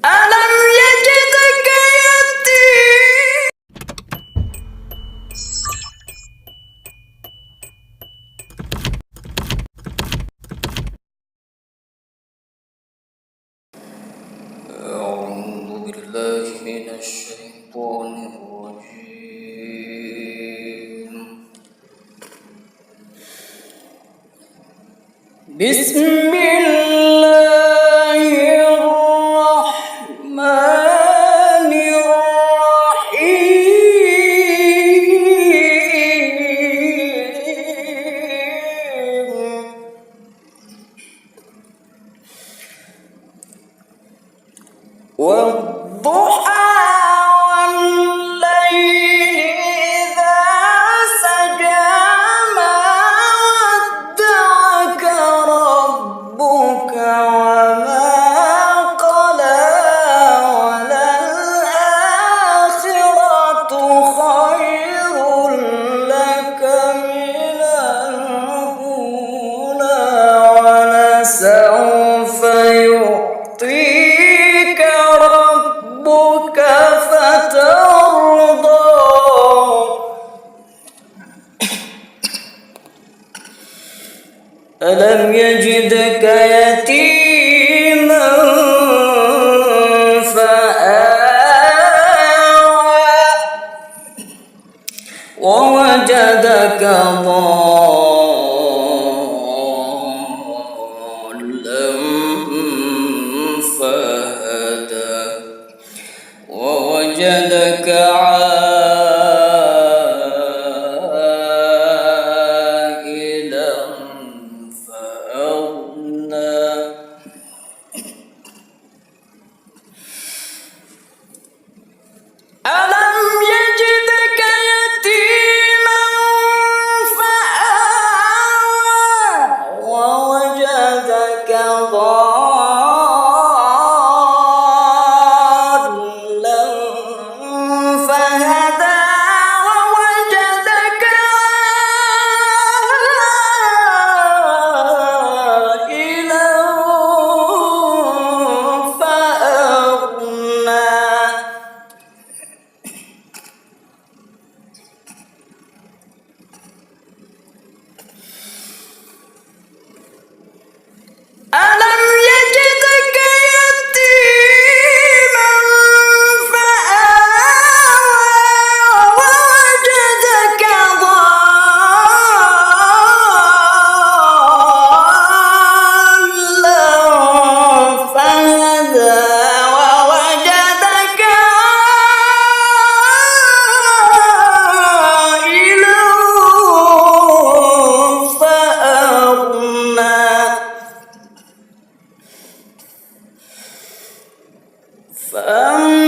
ألم يجدك يتيم أعوذ بالله من الشيطان الرجيم بسم الله الرحمن الرحيم والضحى والليل إذا سجى ما ودعك ربك وما قلى وللآخرة خير لك من الأولى ولسوف يعطيك ربك فترضى ألم يجدك يتيما فآوى ووجدك ضالا فهدى ووجدك عائلا فأغنى ألم يجدك يتيما فآوى ووجدك ضالا فهدى ووجدك عائلا فأغنى ألم يجدك يتيما فآوى ووجدك ضالا فهدى ووجدك عائلا فأغنى فأما